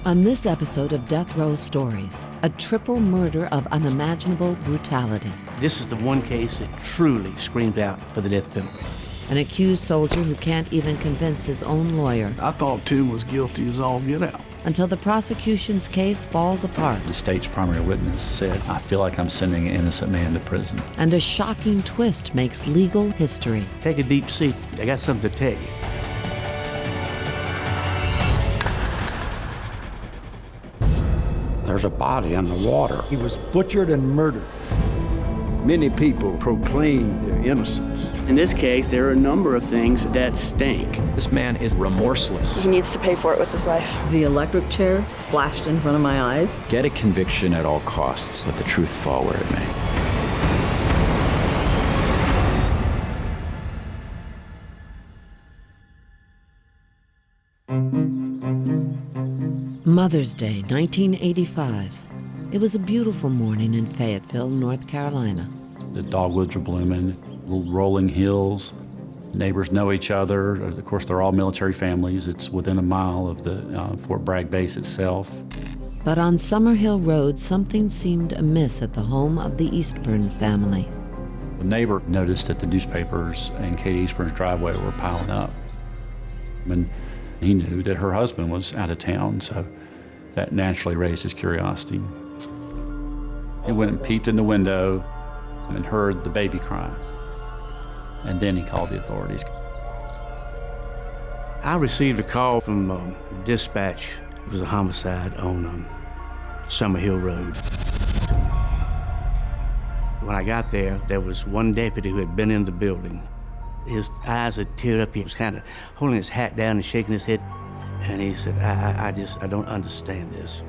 On this episode of Death Row Stories, a triple murder of unimaginable brutality. This is the one case that truly screamed out for the death penalty. An accused soldier who can't even convince his own lawyer. I thought Tim was guilty as all get out. Until the prosecution's case falls apart. The state's primary witness said, "I feel like I'm sending an innocent man to prison." And a shocking twist makes legal history. Take a deep seat. I got something to tell you. There's a body in the water. He was butchered and murdered. Many people proclaim their innocence. In this case, there are a number of things that stink. This man is remorseless. He needs to pay for it with his life. The electric chair flashed in front of my eyes. Get a conviction at all costs. Let the truth fall where it may. Mother's Day, 1985. It was a beautiful morning in Fayetteville, North Carolina. The dogwoods are blooming, little rolling hills. Neighbors know each other. Of course, they're all military families. It's within a mile of the Fort Bragg base itself. But on Summerhill Road, something seemed amiss at the home of the Eastburn family. The neighbor noticed that the newspapers in Katie Eastburn's driveway were piling up. And he knew that her husband was out of town, so that naturally raised his curiosity. He went and peeped in the window and heard the baby cry. And then he called the authorities. I received a call from dispatch. It was a homicide on Summerhill Road. When I got there, there was one deputy who had been in the building. His eyes had teared up. He was kind of holding his hat down and shaking his head. And he said, I don't understand this.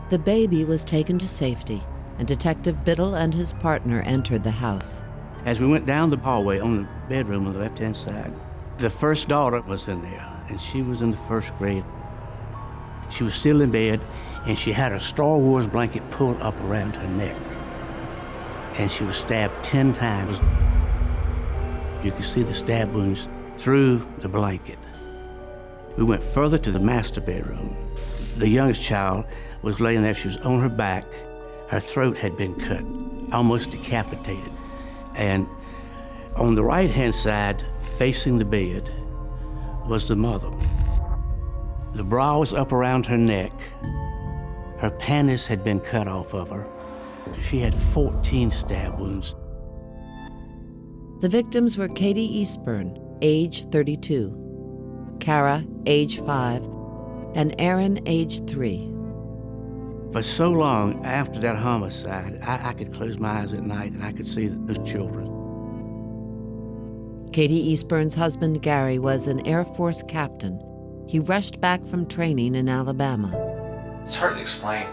The baby was taken to safety, and Detective Biddle and his partner entered the house. As we went down the hallway on the bedroom on the left-hand side, the first daughter was in there, and she was in the first grade. She was still in bed, and she had a Star Wars blanket pulled up around her neck. And she was stabbed 10 times. You could see the stab wounds through the blanket. We went further to the master bedroom. The youngest child was laying there. She was on her back. Her throat had been cut, almost decapitated. And on the right-hand side, facing the bed, was the mother. The bra was up around her neck. Her panties had been cut off of her. She had 14 stab wounds. The victims were Katie Eastburn, age 32, Kara, age 5, and Aaron, age 3. For so long after that homicide, I could close my eyes at night and I could see those children. Katie Eastburn's husband, Gary, was an Air Force captain. He rushed back from training in Alabama. It's hard to explain.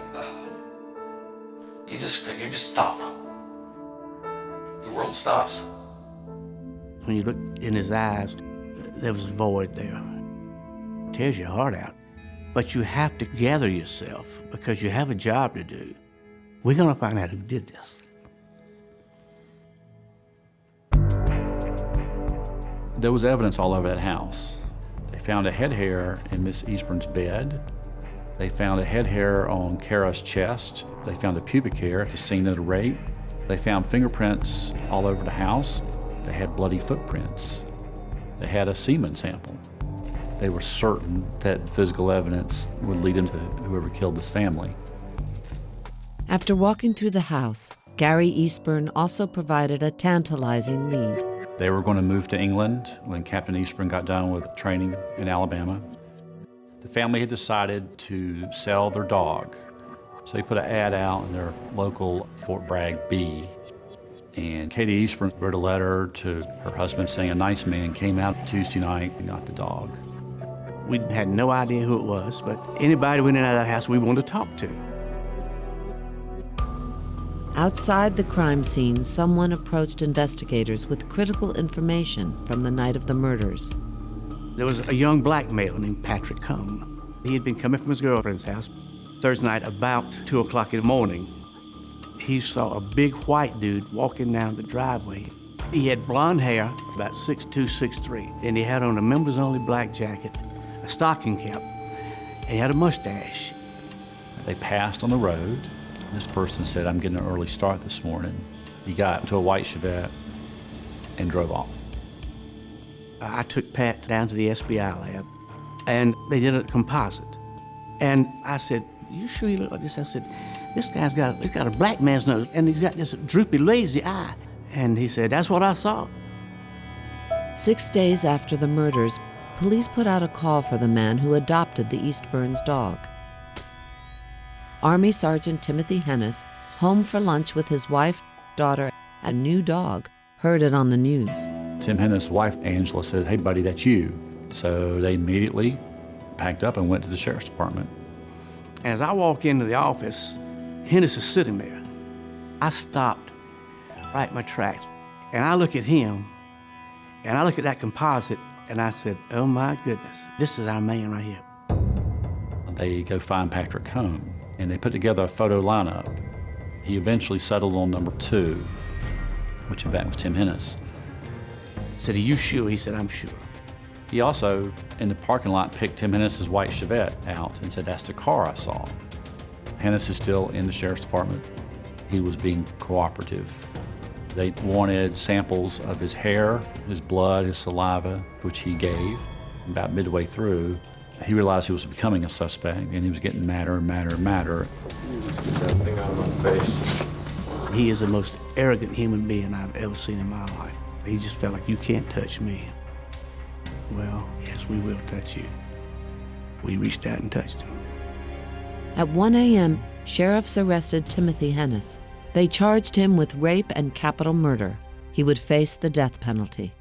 You just stop. The world stops. When you look in his eyes, there was a void there. It tears your heart out. But you have to gather yourself because you have a job to do. We're gonna find out who did this. There was evidence all over that house. They found a head hair in Miss Eastburn's bed. They found a head hair on Kara's chest. They found a pubic hair at the scene of the rape. They found fingerprints all over the house. They had bloody footprints. They had a semen sample. They were certain that physical evidence would lead into whoever killed this family. After walking through the house, Gary Eastburn also provided a tantalizing lead. They were going to move to England when Captain Eastburn got done with training in Alabama. The family had decided to sell their dog, so they put an ad out in their local Fort Bragg Bee. And Katie Eastburn wrote a letter to her husband saying a nice man came out Tuesday night and got the dog. We had no idea who it was, but anybody went in and out of that house we wanted to talk to. Outside the crime scene, someone approached investigators with critical information from the night of the murders. There was a young black male named Patrick Cone. He had been coming from his girlfriend's house Thursday night about 2 o'clock in the morning. He saw a big white dude walking down the driveway. He had blonde hair, about 6'2", 6'3", and he had on a members-only black jacket, a stocking cap, and he had a mustache. They passed on the road. This person said, I'm getting an early start this morning. He got into a white Chevette and drove off. I took Pat down to the SBI lab, and they did a composite. And I said, you sure you look like this? I said, this guy's got a black man's nose, and he's got this droopy, lazy eye. And he said, that's what I saw. 6 days after the murders, police put out a call for the man who adopted the Eastburn's dog. Army Sergeant Timothy Hennis, home for lunch with his wife, daughter, and new dog, heard it on the news. Tim Hennis' wife, Angela, said, hey, buddy, that's you. So they immediately packed up and went to the sheriff's department. As I walk into the office, Hennis is sitting there. I stopped right in my tracks, and I look at him, and I look at that composite, and I said, oh my goodness, this is our man right here. They go find Patrick home, and they put together a photo lineup. He eventually settled on number 2, which in fact was Tim Hennis. I said, are you sure? He said, I'm sure. He also, in the parking lot, picked Tim Hennis' white Chevette out and said, that's the car I saw. Hennis is still in the sheriff's department. He was being cooperative. They wanted samples of his hair, his blood, his saliva, which he gave. About midway through, he realized he was becoming a suspect, and he was getting madder and madder and madder. You just get that thing out of my face. He is the most arrogant human being I've ever seen in my life. He just felt like, you can't touch me. Well, yes, we will touch you. We reached out and touched him. At 1 a.m., sheriffs arrested Timothy Hennis. They charged him with rape and capital murder. He would face the death penalty.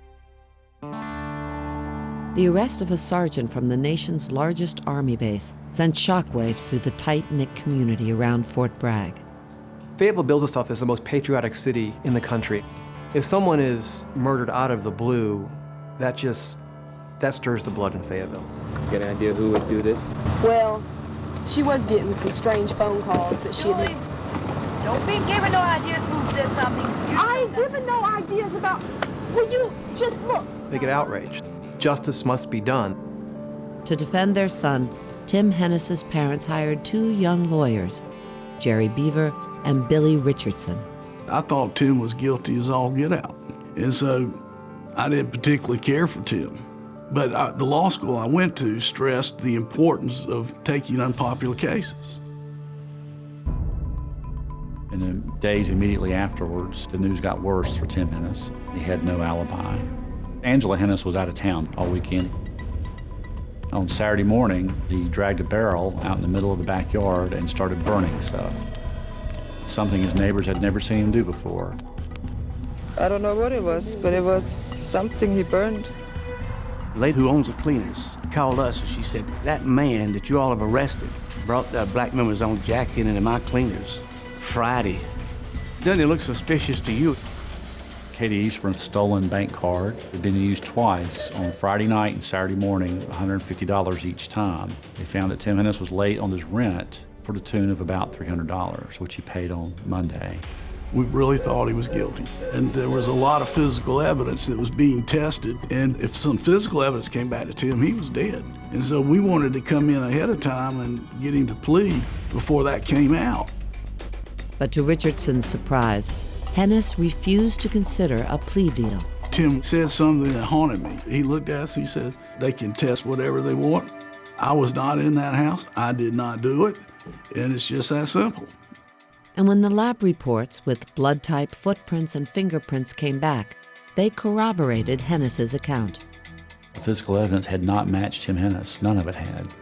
The arrest of a sergeant from the nation's largest army base sent shockwaves through the tight-knit community around Fort Bragg. Fayetteville bills itself as the most patriotic city in the country. If someone is murdered out of the blue, that stirs the blood in Fayetteville. Get an idea who would do this? Well, she was getting some strange phone calls that she had... Don't be giving no ideas who said something. I ain't giving no ideas about... Will you just look? They get outraged. Justice must be done. To defend their son, Tim Hennis's parents hired 2 young lawyers, Jerry Beaver and Billy Richardson. I thought Tim was guilty as all get out. And so I didn't particularly care for Tim. But the law school I went to stressed the importance of taking unpopular cases. In the days immediately afterwards, the news got worse for Tim Hennis. He had no alibi. Angela Hennis was out of town all weekend. On Saturday morning, he dragged a barrel out in the middle of the backyard and started burning stuff. Something his neighbors had never seen him do before. I don't know what it was, but it was something he burned. The lady who owns the cleaners called us and she said, that man that you all have arrested brought the black members on jacket into my cleaners Friday. Doesn't it look suspicious to you? Katie Eastburn's stolen bank card had been used twice on Friday night and Saturday morning, $150 each time. They found that Tim Hennis was late on his rent for the tune of about $300, which he paid on Monday. We really thought he was guilty. And there was a lot of physical evidence that was being tested. And if some physical evidence came back to Tim, he was dead. And so we wanted to come in ahead of time and get him to plead before that came out. But to Richardson's surprise, Hennis refused to consider a plea deal. Tim said something that haunted me. He looked at us, he said, they can test whatever they want. I was not in that house. I did not do it. And it's just that simple. And when the lab reports with blood type, footprints, and fingerprints came back, they corroborated Hennis's account. The physical evidence had not matched Tim Hennis. None of it had.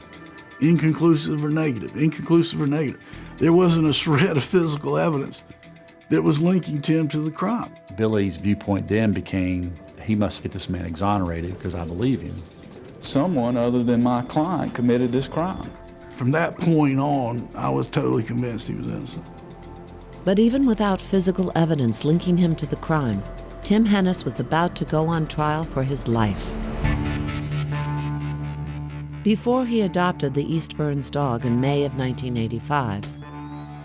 Inconclusive or negative, inconclusive or negative. There wasn't a shred of physical evidence that was linking Tim to the crime. Billy's viewpoint then became, he must get this man exonerated because I believe him. Someone other than my client committed this crime. From that point on, I was totally convinced he was innocent. But even without physical evidence linking him to the crime, Tim Hennis was about to go on trial for his life. Before he adopted the Eastburn's dog in May of 1985,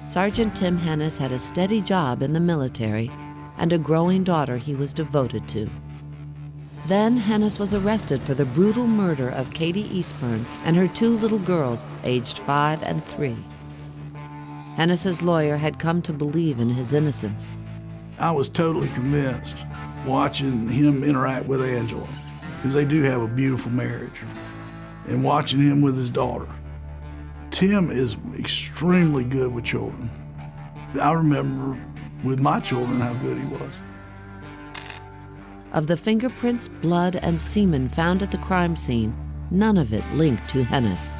Sergeant Tim Hennis had a steady job in the military and a growing daughter he was devoted to. Then Hennis was arrested for the brutal murder of Katie Eastburn and her 2 little girls, aged 5 and 3. Hennis's lawyer had come to believe in his innocence. I was totally convinced watching him interact with Angela, because they do have a beautiful marriage, and watching him with his daughter. Tim is extremely good with children. I remember with my children how good he was. Of the fingerprints, blood, and semen found at the crime scene, none of it linked to Hennis.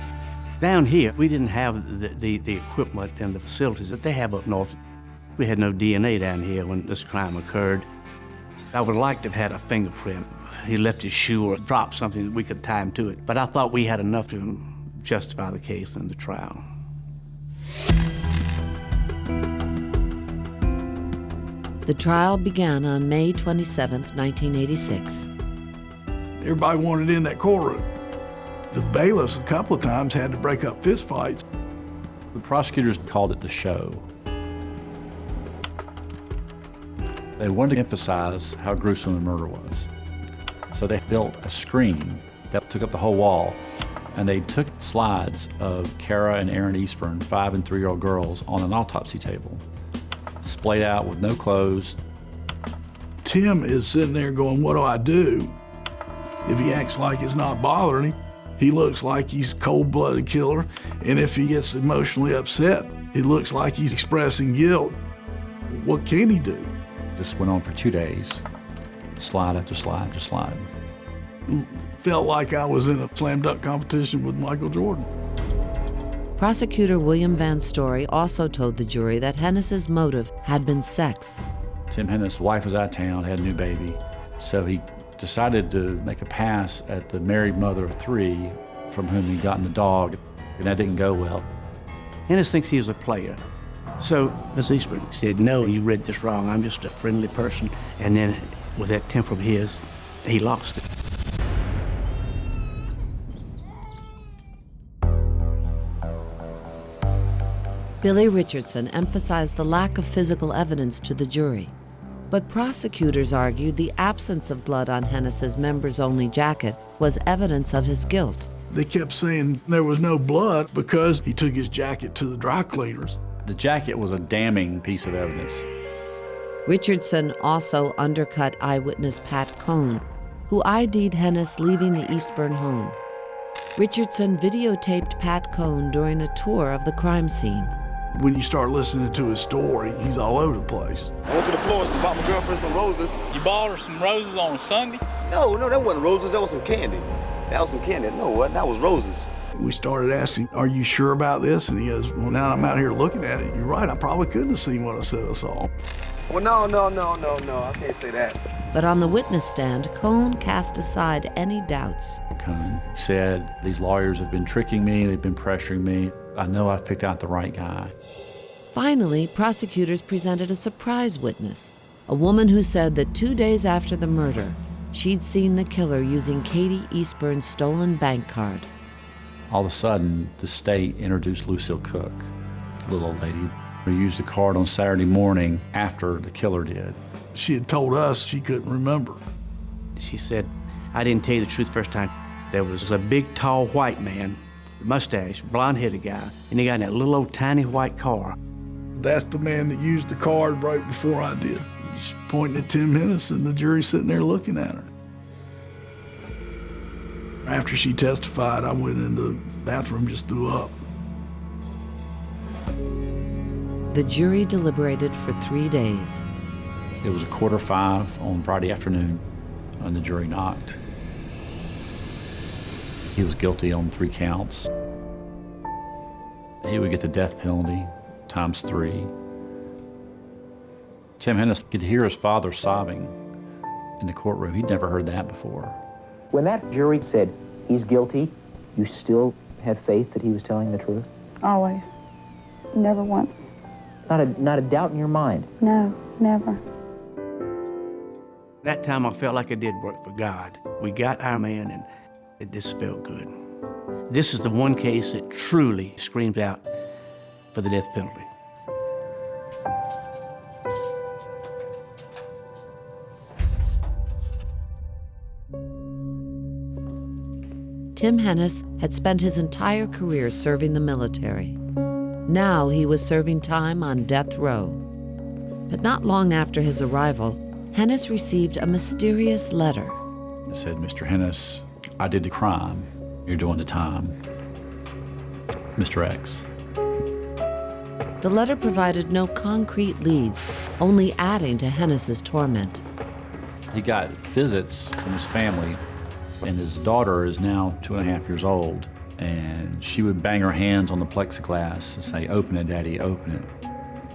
Down here, we didn't have the equipment and the facilities that they have up north. We had no DNA down here when this crime occurred. I would like to have had a fingerprint. He left his shoe or dropped something that we could tie him to it. But I thought we had enough to justify the case in the trial. The trial began on May 27, 1986. Everybody wanted in that courtroom. The bailiffs a couple of times had to break up fistfights. The prosecutors called it the show. They wanted to emphasize how gruesome the murder was. So they built a screen that took up the whole wall, and they took slides of Kara and Aaron Eastburn, 5- and 3-year-old girls, on an autopsy table, splayed out with no clothes. Tim is sitting there going, what do I do? If he acts like it's not bothering him, he looks like he's a cold-blooded killer, and if he gets emotionally upset, it looks like he's expressing guilt. What can he do? This went on for 2 days, slide after slide after slide. Felt like I was in a slam dunk competition with Michael Jordan. Prosecutor William Van Story also told the jury that Hennis's motive had been sex. Tim Hennis' wife was out of town, had a new baby, so he decided to make a pass at the married mother of 3 from whom he'd gotten the dog, and that didn't go well. Hennis thinks he was a player. So Ms. Eastburn said, no, you read this wrong. I'm just a friendly person. And then with that temper of his, he lost it. Billy Richardson emphasized the lack of physical evidence to the jury. But prosecutors argued the absence of blood on Hennis's members-only jacket was evidence of his guilt. They kept saying there was no blood because he took his jacket to the dry cleaners. The jacket was a damning piece of evidence. Richardson also undercut eyewitness Pat Cohn, who ID'd Hennis leaving the Eastburn home. Richardson videotaped Pat Cohn during a tour of the crime scene. When you start listening to his story, he's all over the place. I went to the florist and bought my girlfriend some roses. You bought her some roses on a Sunday? No, that wasn't roses. That was some candy. That was some candy. No, what? That was roses. We started asking, are you sure about this? And he goes, well, now I'm out here looking at it. You're right, I probably couldn't have seen what I said I saw. Well, no, I can't say that. But on the witness stand, Cohn cast aside any doubts. Cohn said, these lawyers have been tricking me, they've been pressuring me. I know I've picked out the right guy. Finally, prosecutors presented a surprise witness, a woman who said that 2 days after the murder, she'd seen the killer using Katie Eastburn's stolen bank card. All of a sudden, the state introduced Lucille Cook, the little old lady, who used the card on Saturday morning after the killer did. She had told us she couldn't remember. She said, I didn't tell you the truth first time. There was a big, tall white man, mustache, blonde-headed guy, and he got in that little old tiny white car. That's the man that used the card right before I did. He's pointing at Tim Hennis, and the jury sitting there looking at her. After she testified, I went into the bathroom, just threw up. The jury deliberated for 3 days. It was 4:45 on Friday afternoon, and the jury knocked. He was guilty on 3 counts. He would get the death penalty ×3. Tim Hennis could hear his father sobbing in the courtroom. He'd never heard that before. When that jury said he's guilty, you still had faith that he was telling the truth? Always. Never once. Not a doubt in your mind? No, never. That time I felt like I did work for God. We got our man, and it just felt good. This is the one case that truly screams out for the death penalty. Tim Hennis had spent his entire career serving the military. Now he was serving time on death row. But not long after his arrival, Hennis received a mysterious letter. It said, "Mr. Hennis, I did the crime. You're doing the time. Mr. X." The letter provided no concrete leads, only adding to Hennis's torment. He got visits from his family, and his daughter is now 2.5 years old, and she would bang her hands on the plexiglass and say, "Open it, Daddy, open it."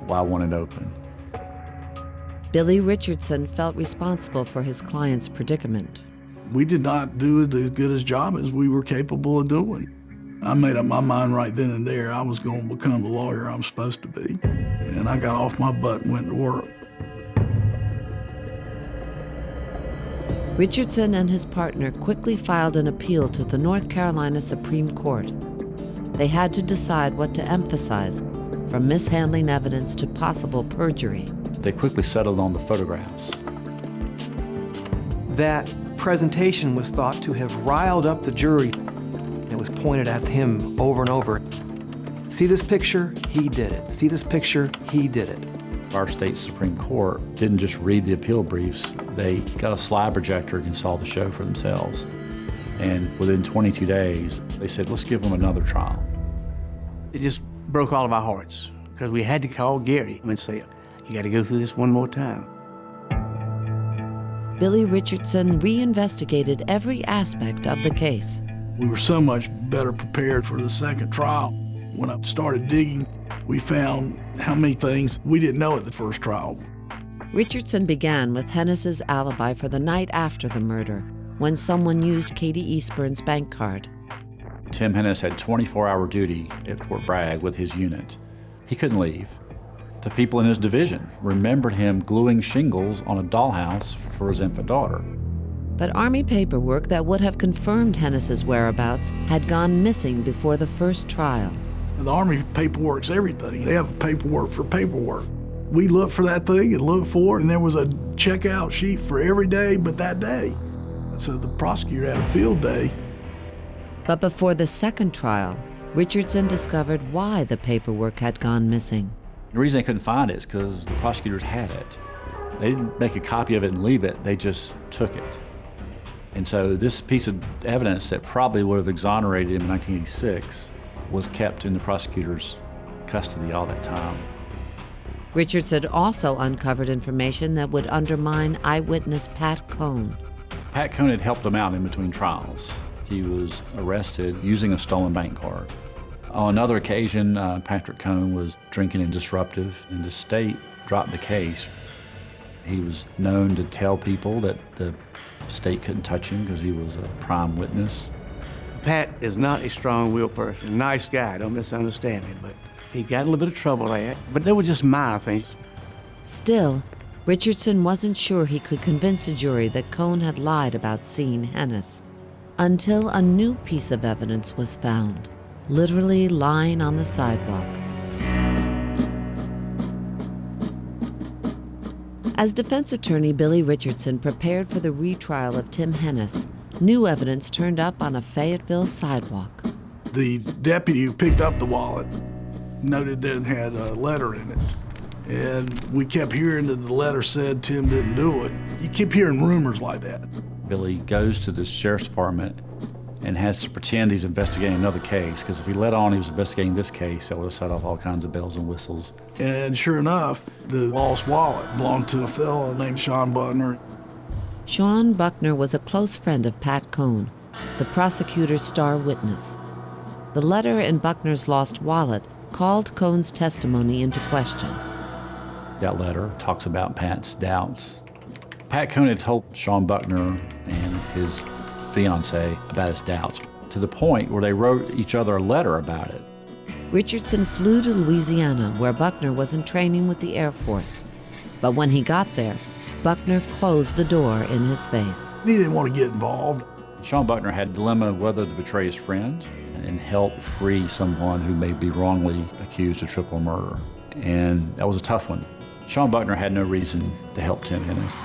Why won't it open? Billy Richardson felt responsible for his client's predicament. We did not do as good a job as we were capable of doing. I made up my mind right then and there I was going to become the lawyer I'm supposed to be. And I got off my butt and went to work. Richardson and his partner quickly filed an appeal to the North Carolina Supreme Court. They had to decide what to emphasize, from mishandling evidence to possible perjury. They quickly settled on the photographs. That presentation was thought to have riled up the jury. It was pointed at him over and over. See this picture? He did it. See this picture? He did it. Our state Supreme Court didn't just read the appeal briefs, they got a slide projector and saw the show for themselves. And within 22 days, they said, let's give them another trial. It just broke all of our hearts because we had to call Gary and say, you got to go through this one more time. Billy Richardson reinvestigated every aspect of the case. We were so much better prepared for the second trial. When I started digging, we found how many things we didn't know at the first trial. Richardson began with Hennis's alibi for the night after the murder, when someone used Katie Eastburn's bank card. Tim Hennis had 24-hour duty at Fort Bragg with his unit. He couldn't leave. The people in his division remembered him gluing shingles on a dollhouse for his infant daughter. But Army paperwork that would have confirmed Hennis's whereabouts had gone missing before the first trial. The Army paperwork's everything. They have paperwork for paperwork. We looked for that thing and looked for it, and there was a checkout sheet for every day but that day. So the prosecutor had a field day. But before the second trial, Richardson discovered why the paperwork had gone missing. The reason they couldn't find it is because the prosecutors had it. They didn't make a copy of it and leave it, they just took it. And so this piece of evidence that probably would have exonerated him in 1986 was kept in the prosecutor's custody all that time. Richardson also uncovered information that would undermine eyewitness Pat Cohn. Pat Cohn had helped him out in between trials. He was arrested using a stolen bank card. On another occasion, Patrick Cohn was drinking and disruptive, and the state dropped the case. He was known to tell people that the state couldn't touch him because he was a prime witness. Pat is not a strong-willed person, nice guy, don't misunderstand me, but he got a little bit of trouble there. But they were just minor things. Still, Richardson wasn't sure he could convince a jury that Cohn had lied about seeing Hennis, until a new piece of evidence was found, literally lying on the sidewalk. As defense attorney Billy Richardson prepared for the retrial of Tim Hennis, new evidence turned up on a Fayetteville sidewalk. The deputy who picked up the wallet noted that it had a letter in it. And we kept hearing that the letter said Tim didn't do it. You keep hearing rumors like that. Billy goes to the sheriff's department and has to pretend he's investigating another case, because if he let on he was investigating this case, that would have set off all kinds of bells and whistles. And sure enough, the lost wallet belonged to a fellow named Sean Buckner. Sean Buckner was a close friend of Pat Cohn, the prosecutor's star witness. The letter in Buckner's lost wallet called Cohn's testimony into question. That letter talks about Pat's doubts. Pat Cohn had told Sean Buckner and his fiancée about his doubts, to the point where they wrote each other a letter about it. Richardson flew to Louisiana, where Buckner was in training with the Air Force. But when he got there, Buckner closed the door in his face. He didn't want to get involved. Sean Buckner had a dilemma of whether to betray his friend and help free someone who may be wrongly accused of triple murder. And that was a tough one. Sean Buckner had no reason to help Tim Hennis.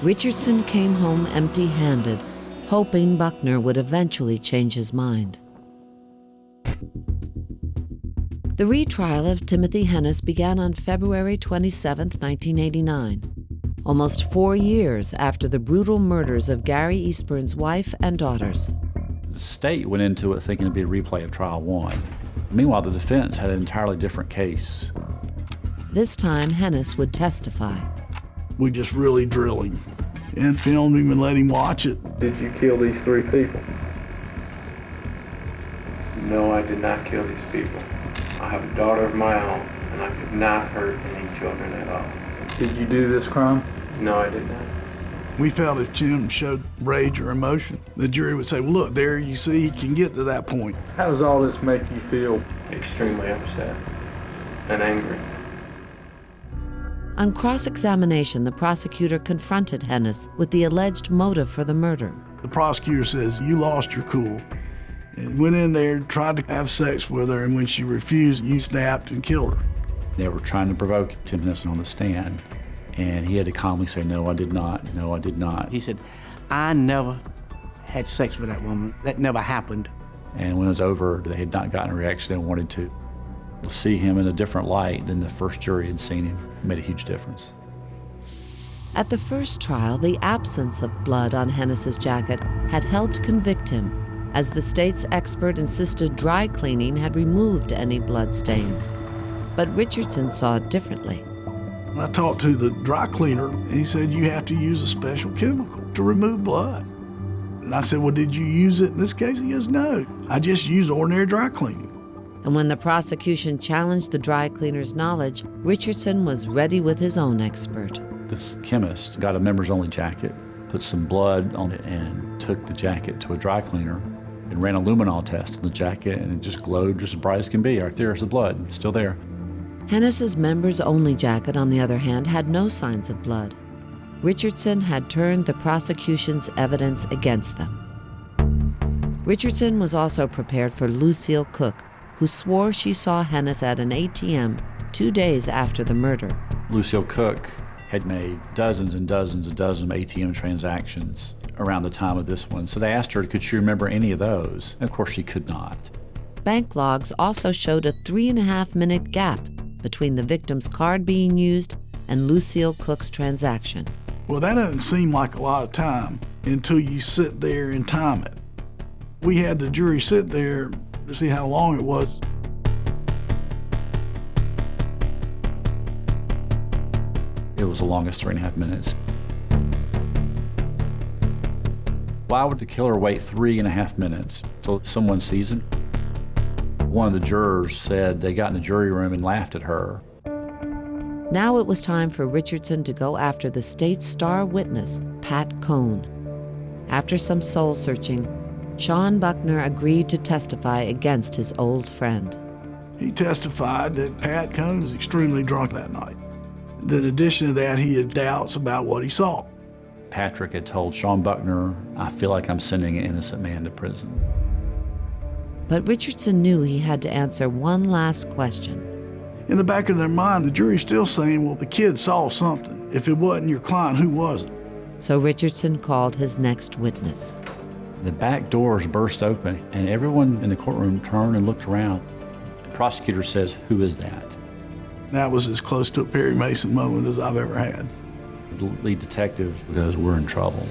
Richardson came home empty-handed, hoping Buckner would eventually change his mind. The retrial of Timothy Hennis began on February 27, 1989, almost 4 years after the brutal murders of Gary Eastburn's wife and daughters. The state went into it thinking it'd be a replay of trial 1. Meanwhile, the defense had an entirely different case. This time, Hennis would testify. We just really drilled him and filmed him and let him watch it. Did you kill these 3 people? No, I did not kill these people. I have a daughter of my own, and I could not hurt any children at all. Did you do this crime? No, I did not. We felt if Jim showed rage or emotion, the jury would say, well, look, there you see, he can get to that point. How does all this make you feel? Extremely upset and angry. On cross-examination, the prosecutor confronted Hennis with the alleged motive for the murder. The prosecutor says, you lost your cool. And went in there, tried to have sex with her, and when she refused, you snapped and killed her. They were trying to provoke Tim Hennis on the stand, and he had to calmly say, no, I did not, no, I did not. He said, I never had sex with that woman. That never happened. And when it was over, they had not gotten a reaction they wanted to. See him in a different light than the first jury had seen him made a huge difference. At the first trial, the absence of blood on Hennis's jacket had helped convict him, as the state's expert insisted dry cleaning had removed any blood stains. But Richardson saw it differently. I talked to the dry cleaner, and he said, you have to use a special chemical to remove blood. And I said, well, did you use it in this case? He goes, no, I just use ordinary dry cleaning. And when the prosecution challenged the dry cleaner's knowledge, Richardson was ready with his own expert. This chemist got a members-only jacket, put some blood on it, and took the jacket to a dry cleaner and ran a luminol test on the jacket, and it just glowed just as bright as can be. Right there's the blood, it's still there. Hennis's members-only jacket, on the other hand, had no signs of blood. Richardson had turned the prosecution's evidence against them. Richardson was also prepared for Lucille Cook, who swore she saw Hennis at an ATM 2 days after the murder. Lucille Cook had made dozens and dozens and dozens of ATM transactions around the time of this one. So they asked her, could she remember any of those? And of course, she could not. Bank logs also showed a 3.5-minute gap between the victim's card being used and Lucille Cook's transaction. Well, that doesn't seem like a lot of time until you sit there and time it. We had the jury sit there to see how long it was. It was the longest 3.5 minutes. Why would the killer wait 3.5 minutes till someone sees him? One of the jurors said they got in the jury room and laughed at her. Now it was time for Richardson to go after the state's star witness, Pat Cohn. After some soul-searching, Sean Buckner agreed to testify against his old friend. He testified that Pat Cohn was extremely drunk that night. In addition to that, he had doubts about what he saw. Patrick had told Sean Buckner, I feel like I'm sending an innocent man to prison. But Richardson knew he had to answer one last question. In the back of their mind, the jury's still saying, well, the kid saw something. If it wasn't your client, who was it? So Richardson called his next witness. The back doors burst open, and everyone in the courtroom turned and looked around. The prosecutor says, who is that? That was as close to a Perry Mason moment as I've ever had. The lead detective goes, we're in trouble.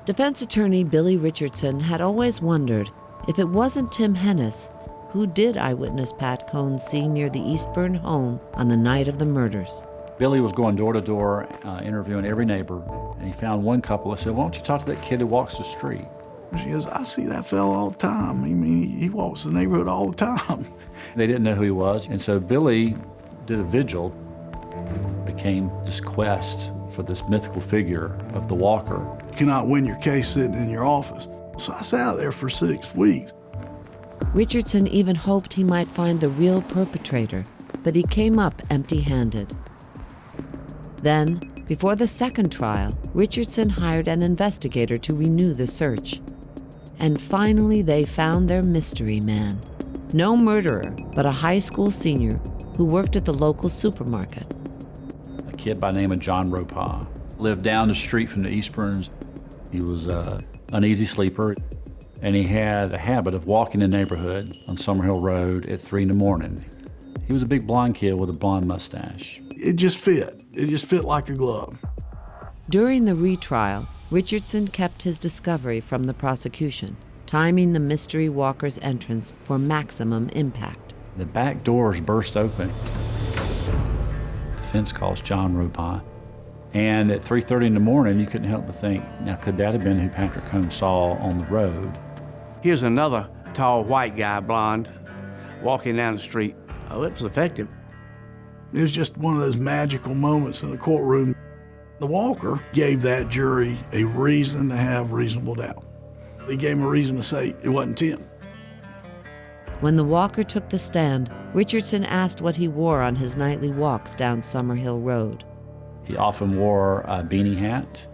Defense attorney Billy Richardson had always wondered if it wasn't Tim Hennis, who did eyewitness Pat Cohn see near the Eastburn home on the night of the murders. Billy was going door to door, interviewing every neighbor, and he found one couple that said, why don't you talk to that kid who walks the street? She goes, I see that fellow all the time. I mean, he walks the neighborhood all the time. They didn't know who he was, and so Billy did a vigil, became this quest for this mythical figure of the walker. You cannot win your case sitting in your office. So I sat out there for 6 weeks. Richardson even hoped he might find the real perpetrator, but he came up empty-handed. Then, before the second trial, Richardson hired an investigator to renew the search. And finally, they found their mystery man. No murderer, but a high school senior who worked at the local supermarket. A kid by the name of John Ropaw lived down the street from the Eastburns. He was an easy sleeper, And he had a habit of walking the neighborhood on Summerhill Road at 3 in the morning. He was a big blonde kid with a blonde mustache. It just fit. It just fit like a glove. During the retrial, Richardson kept his discovery from the prosecution, timing the mystery walker's entrance for maximum impact. The back doors burst open. Defense calls John Ropi. And at 3:30 in the morning, you couldn't help but think, now could that have been who Patrick Combs saw on the road? Here's another tall white guy, blonde, walking down the street. Oh, it was effective. It was just one of those magical moments in the courtroom. The walker gave that jury a reason to have reasonable doubt. He gave them a reason to say it wasn't Tim. When the walker took the stand, Richardson asked what he wore on his nightly walks down Summerhill Road. He often wore a beanie hat,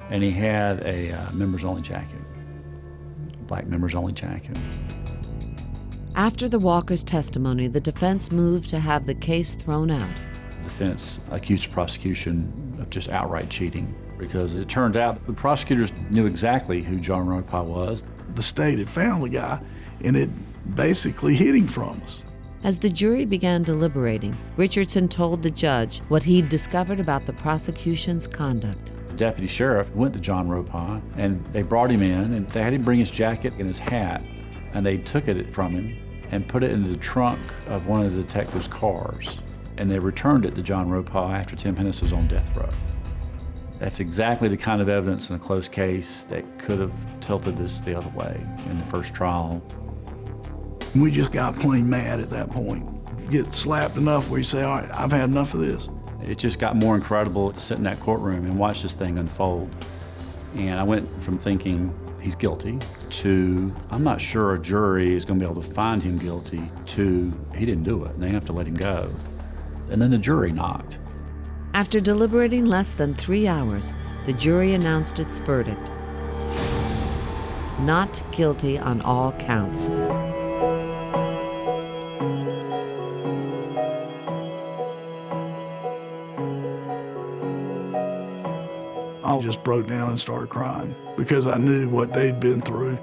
and he had a members-only jacket, black members-only jacket. After the walker's testimony, the defense moved to have the case thrown out. The defense accused the prosecution of just outright cheating because it turned out the prosecutors knew exactly who John Ropi was. The state had found the guy, and it basically hid him from us. As the jury began deliberating, Richardson told the judge what he'd discovered about the prosecution's conduct. The deputy sheriff went to John Ropi, and they brought him in, and they had him bring his jacket and his hat, and they took it from him and put it into the trunk of one of the detectives' cars, and they returned it to John Ropi after Tim Hennis was on death row. That's exactly the kind of evidence in a close case that could have tilted this the other way in the first trial. We just got plain mad at that point. Get slapped enough where you say, all right, I've had enough of this. It just got more incredible to sit in that courtroom and watch this thing unfold. And I went from thinking he's guilty to I'm not sure a jury is going to be able to find him guilty to he didn't do it and they have to let him go. And then the jury knocked. After deliberating less than 3 hours, the jury announced its verdict. Not guilty on all counts. I just broke down and started crying because I knew what they'd been through.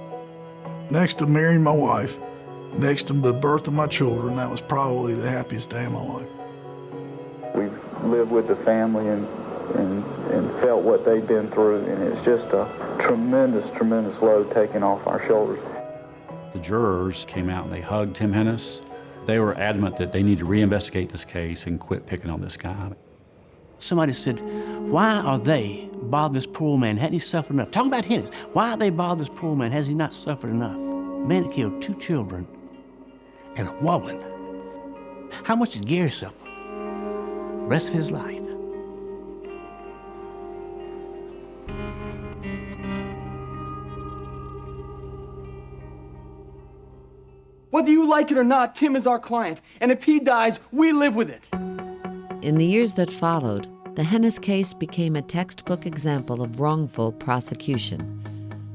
Next to marrying my wife, next to the birth of my children, that was probably the happiest day of my life. We've lived with the family and felt what they've been through, and it's just a tremendous, tremendous load taken off our shoulders. The jurors came out and they hugged Tim Hennis. They were adamant that they need to reinvestigate this case and quit picking on this guy. Somebody said, why are they bothering this poor man? Hadn't he suffered enough? Talking about Hennis. Why are they bothering this poor man? Has he not suffered enough? A man that killed 2 children and a woman. How much did Gary suffer? The rest of his life. Whether you like it or not, Tim is our client, and if he dies, we live with it. In the years that followed, the Hennis case became a textbook example of wrongful prosecution.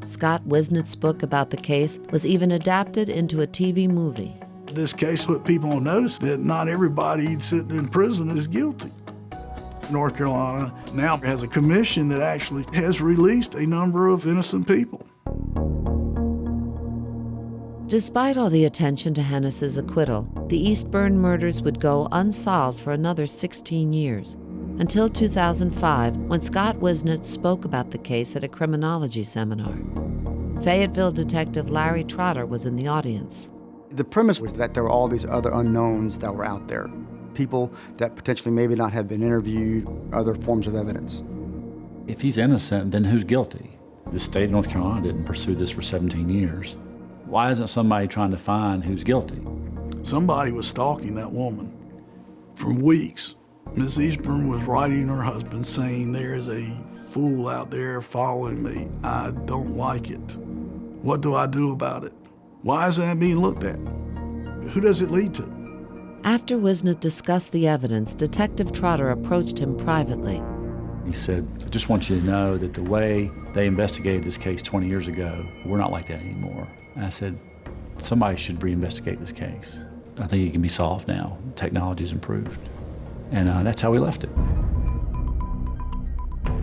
Scott Wisnet's book about the case was even adapted into a TV movie. This case put people on notice that not everybody sitting in prison is guilty. North Carolina now has a commission that actually has released a number of innocent people. Despite all the attention to Hennis's acquittal, the Eastburn murders would go unsolved for another 16 years, until 2005, when Scott Wisnet spoke about the case at a criminology seminar. Fayetteville detective Larry Trotter was in the audience. The premise was that there were all these other unknowns that were out there, people that potentially maybe not have been interviewed, other forms of evidence. If he's innocent, then who's guilty? The state of North Carolina didn't pursue this for 17 years. Why isn't somebody trying to find who's guilty? Somebody was stalking that woman for weeks. Miss Eastburn was writing her husband saying, there's a fool out there following me. I don't like it. What do I do about it? Why isn't that being looked at? Who does it lead to? After Wisnet discussed the evidence, Detective Trotter approached him privately. He said, I just want you to know that the way they investigated this case 20 years ago, we're not like that anymore. And I said, somebody should reinvestigate this case. I think it can be solved now. Technology's improved. And that's how we left it.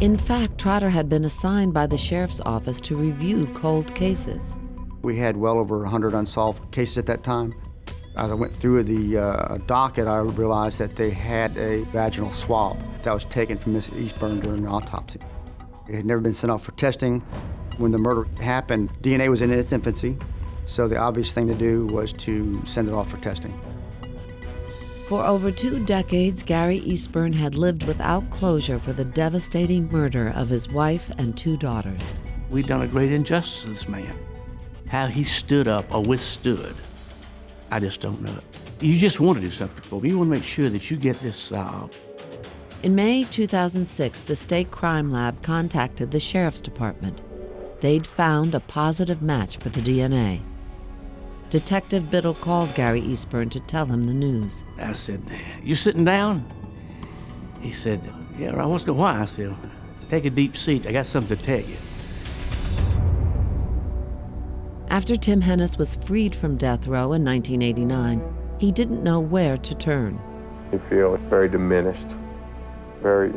In fact, Trotter had been assigned by the sheriff's office to review cold cases. We had well over 100 unsolved cases at that time. As I went through the docket, I realized that they had a vaginal swab that was taken from Miss Eastburn during the autopsy. It had never been sent off for testing. When the murder happened, DNA was in its infancy, so the obvious thing to do was to send it off for testing. For over 2 decades, Gary Eastburn had lived without closure for the devastating murder of his wife and 2 daughters. We've done a great injustice to this man. How he stood up or withstood, I just don't know. You just want to do something for me. You want to make sure that you get this solved. In May 2006, the state crime lab contacted the sheriff's department. They'd found a positive match for the DNA. Detective Biddle called Gary Eastburn to tell him the news. I said, "You sitting down?" He said, "Yeah, I want to know why." I said, "Take a deep seat. I got something to tell you." After Tim Hennis was freed from death row in 1989, he didn't know where to turn. You feel very diminished, very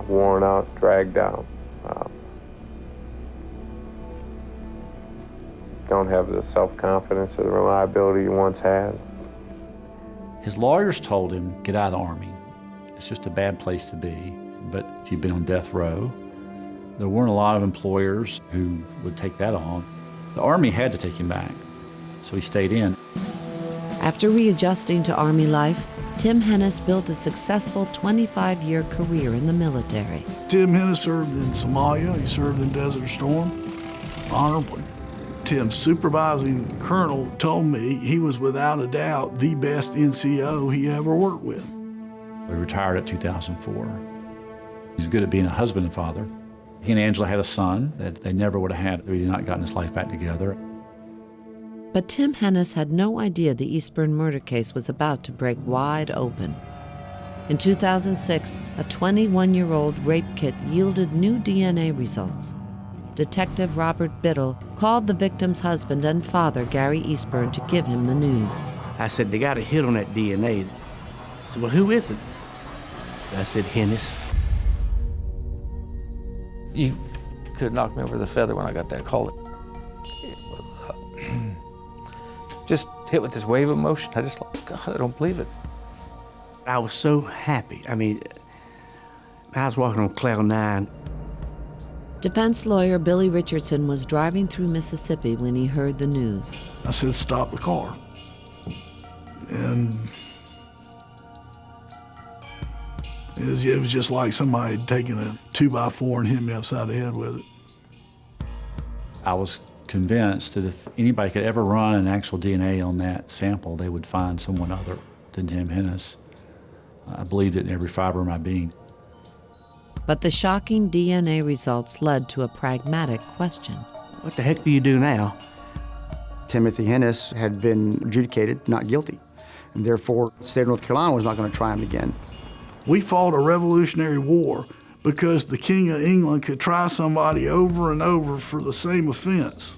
worn out, dragged out. Don't have the self-confidence or the reliability you once had. His lawyers told him, get out of the Army. It's just a bad place to be. But if you've been on death row, there weren't a lot of employers who would take that on. The Army had to take him back, so he stayed in. After readjusting to Army life, Tim Hennis built a successful 25-year career in the military. Tim Hennis served in Somalia. He served in Desert Storm honorably. Tim's supervising colonel told me he was without a doubt the best NCO he ever worked with. He retired at 2004. He was good at being a husband and father. He and Angela had a son that they never would have had if he had not gotten his life back together. But Tim Hennis had no idea the Eastburn murder case was about to break wide open. In 2006, a 21-year-old rape kit yielded new DNA results. Detective Robert Biddle called the victim's husband and father, Gary Eastburn, to give him the news. I said, "They got a hit on that DNA." He said, "Well, who is it?" I said, "Hennis." You could have knocked me over the feather when I got that call. Just hit with this wave of emotion. I just like, God, I don't believe it. I was so happy. I mean, I was walking on cloud 9. Defense lawyer Billy Richardson was driving through Mississippi when he heard the news. I said, "Stop the car." And it was just like somebody had taken a 2x4 and hit me upside the head with it. I was convinced that if anybody could ever run an actual DNA on that sample, they would find someone other than Tim Hennis. I believed it in every fiber of my being. But the shocking DNA results led to a pragmatic question. What the heck do you do now? Timothy Hennis had been adjudicated not guilty, and therefore the state of North Carolina was not going to try him again. We fought a Revolutionary War because the King of England could try somebody over and over for the same offense.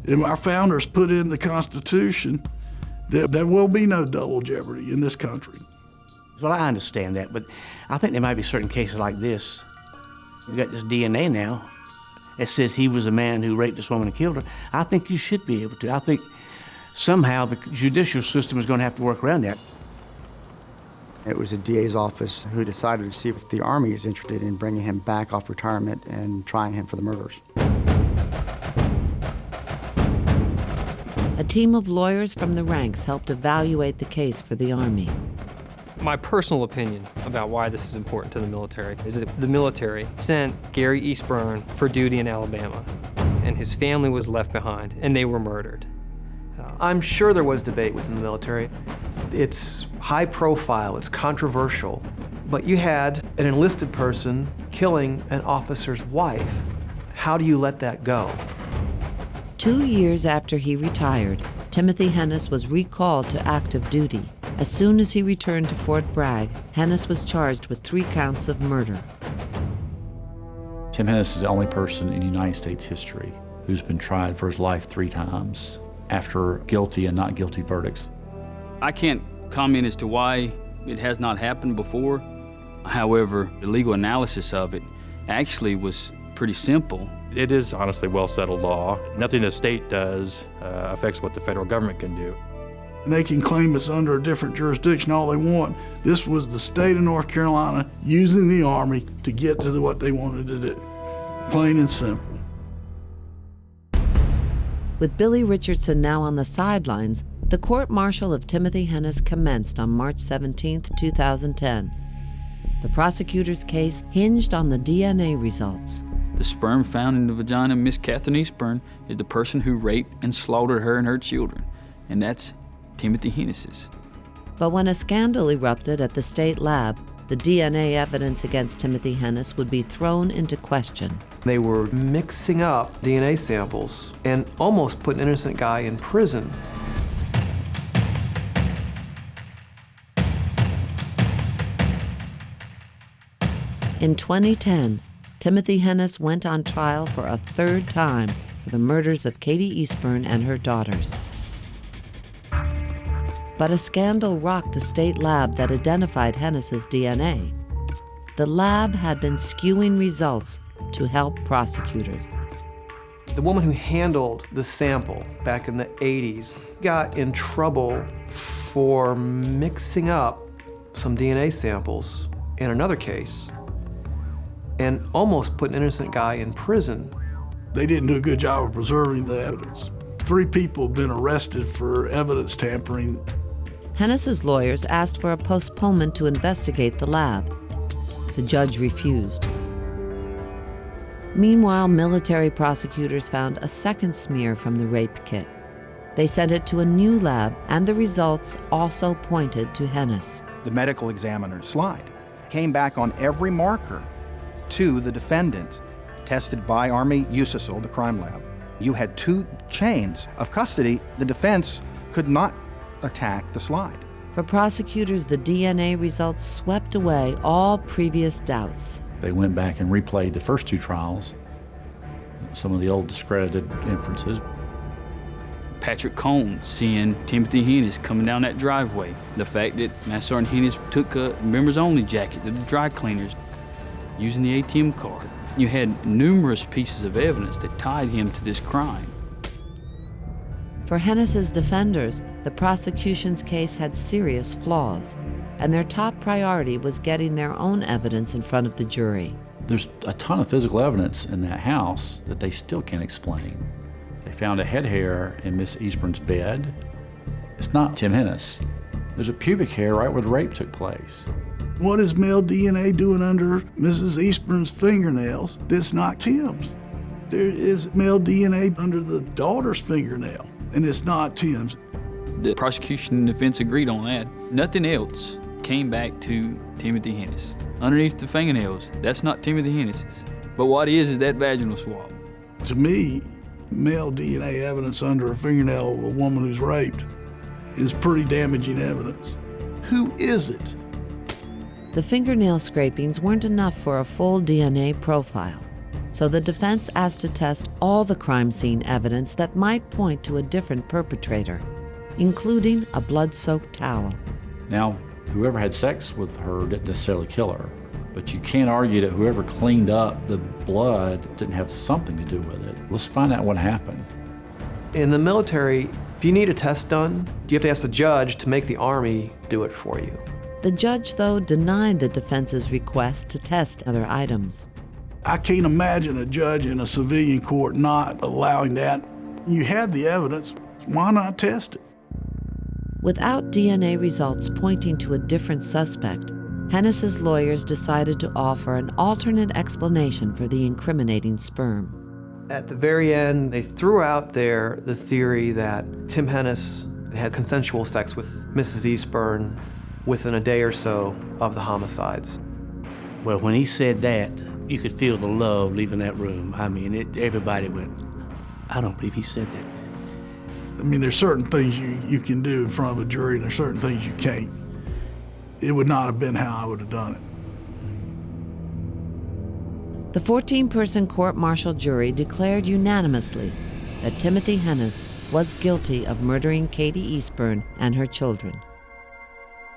And our founders put in the Constitution that there will be no double jeopardy in this country. Well, I understand that, but I think there might be certain cases like this. We've got this DNA now that says he was a man who raped this woman and killed her. I think you should be able to. I think somehow the judicial system is going to have to work around that. It was the DA's office who decided to see if the Army is interested in bringing him back off retirement and trying him for the murders. A team of lawyers from the ranks helped evaluate the case for the Army. My personal opinion about why this is important to the military is that the military sent Gary Eastburn for duty in Alabama, and his family was left behind, and they were murdered. I'm sure there was debate within the military. It's high profile, it's controversial, but you had an enlisted person killing an officer's wife. How do you let that go? 2 years after he retired, Timothy Hennis was recalled to active duty. As soon as he returned to Fort Bragg, Hennis was charged with 3 counts of murder. Tim Hennis is the only person in United States history who's been tried for his life 3 times after guilty and not guilty verdicts. I can't comment as to why it has not happened before. However, the legal analysis of it actually was pretty simple. It is honestly well-settled law. Nothing the state does affects what the federal government can do. And they can claim it's under a different jurisdiction all they want. This was the state of North Carolina using the Army to get to what they wanted to do. Plain and simple. With Billy Richardson now on the sidelines, the court-martial of Timothy Hennis commenced on March 17, 2010. The prosecutor's case hinged on the DNA results. The sperm found in the vagina of Miss Catherine Eastburn is the person who raped and slaughtered her and her children, and that's Timothy Hennis's. But when a scandal erupted at the state lab, the DNA evidence against Timothy Hennis would be thrown into question. They were mixing up DNA samples and almost put an innocent guy in prison. In 2010, Timothy Hennis went on trial for a third time for the murders of Katie Eastburn and her daughters. But a scandal rocked the state lab that identified Hennis's DNA. The lab had been skewing results to help prosecutors. The woman who handled the sample back in the 80s got in trouble for mixing up some DNA samples in another case and almost put an innocent guy in prison. They didn't do a good job of preserving the evidence. 3 people have been arrested for evidence tampering. Hennis's lawyers asked for a postponement to investigate the lab. The judge refused. Meanwhile, military prosecutors found a second smear from the rape kit. They sent it to a new lab, and the results also pointed to Hennis. The medical examiner's slide came back on every marker to the defendant, tested by Army USISL, the crime lab. You had 2 chains of custody. The defense could not attack the slide. For prosecutors, the DNA results swept away all previous doubts. They went back and replayed the first 2 trials, some of the old discredited inferences. Patrick Cohn seeing Timothy Hennis coming down that driveway. The fact that Master Sergeant Hennis took a members-only jacket to the dry cleaners using the ATM card. You had numerous pieces of evidence that tied him to this crime. For Hennis's defenders, the prosecution's case had serious flaws, and their top priority was getting their own evidence in front of the jury. There's a ton of physical evidence in that house that they still can't explain. They found a head hair in Miss Eastburn's bed. It's not Tim Hennis. There's a pubic hair right where the rape took place. What is male DNA doing under Mrs. Eastburn's fingernails that's not Tim's? There is male DNA under the daughter's fingernail, and it's not Tim's. The prosecution and defense agreed on that. Nothing else came back to Timothy Hennis. Underneath the fingernails, that's not Timothy Hennis's. But what is that vaginal swab? To me, male DNA evidence under a fingernail of a woman who's raped is pretty damaging evidence. Who is it? The fingernail scrapings weren't enough for a full DNA profile, so the defense asked to test all the crime scene evidence that might point to a different perpetrator, including a blood-soaked towel. Now, whoever had sex with her didn't necessarily kill her, but you can't argue that whoever cleaned up the blood didn't have something to do with it. Let's find out what happened. In the military, if you need a test done, you have to ask the judge to make the Army do it for you. The judge, though, denied the defense's request to test other items. I can't imagine a judge in a civilian court not allowing that. You had the evidence, why not test it? Without DNA results pointing to a different suspect, Hennis's lawyers decided to offer an alternate explanation for the incriminating sperm. At the very end, they threw out there the theory that Tim Hennis had consensual sex with Mrs. Eastburn within a day or so of the homicides. Well, when he said that, you could feel the love leaving that room. I mean, everybody went, I don't believe he said that. I mean, there's certain things you can do in front of a jury, and there's certain things you can't. It would not have been how I would have done it. The 14-person court-martial jury declared unanimously that Timothy Hennis was guilty of murdering Katie Eastburn and her children.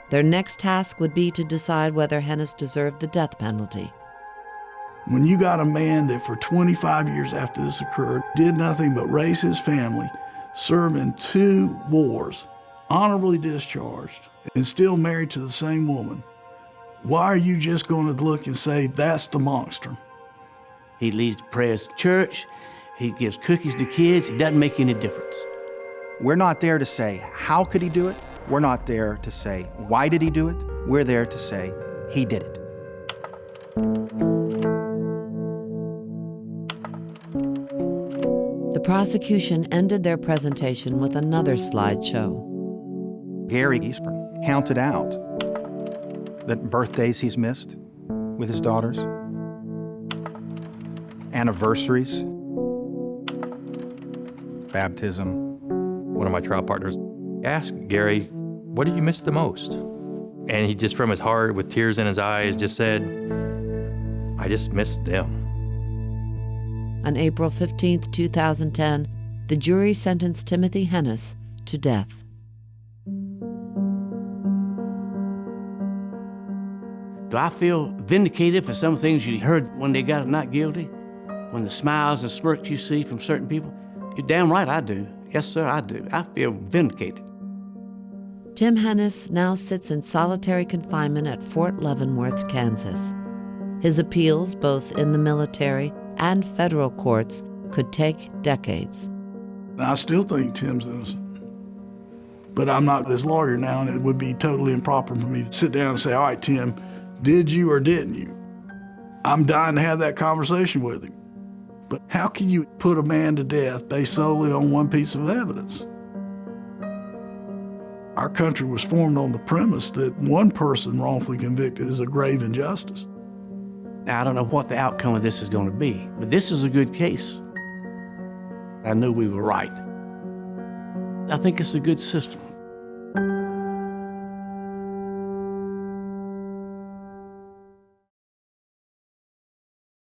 Their next task would be to decide whether Hennis deserved the death penalty. When you got a man that for 25 years after this occurred did nothing but raise his family, serve in 2 wars, honorably discharged, and still married to the same woman, why are you just going to look and say, that's the monster? He leads prayers to church. He gives cookies to kids. It doesn't make any difference. We're not there to say, how could he do it? We're not there to say, why did he do it? We're there to say, he did it. The prosecution ended their presentation with another slideshow. Gary Eastburn counted out the birthdays he's missed with his daughters, anniversaries, baptism. One of my trial partners asked Gary, what do you miss the most? And he just from his heart, with tears in his eyes, just said, I just miss them. On April 15, 2010, the jury sentenced Timothy Hennis to death. Do I feel vindicated for some things you heard when they got not guilty? When the smiles and smirks you see from certain people? You're damn right I do. Yes, sir, I do. I feel vindicated. Tim Hennis now sits in solitary confinement at Fort Leavenworth, Kansas. His appeals, both in the military and federal courts, could take decades. I still think Tim's innocent. But I'm not his lawyer now, and it would be totally improper for me to sit down and say, all right, Tim, did you or didn't you? I'm dying to have that conversation with him. But how can you put a man to death based solely on one piece of evidence? Our country was formed on the premise that one person wrongfully convicted is a grave injustice. Now, I don't know what the outcome of this is going to be, but this is a good case. I knew we were right. I think it's a good system.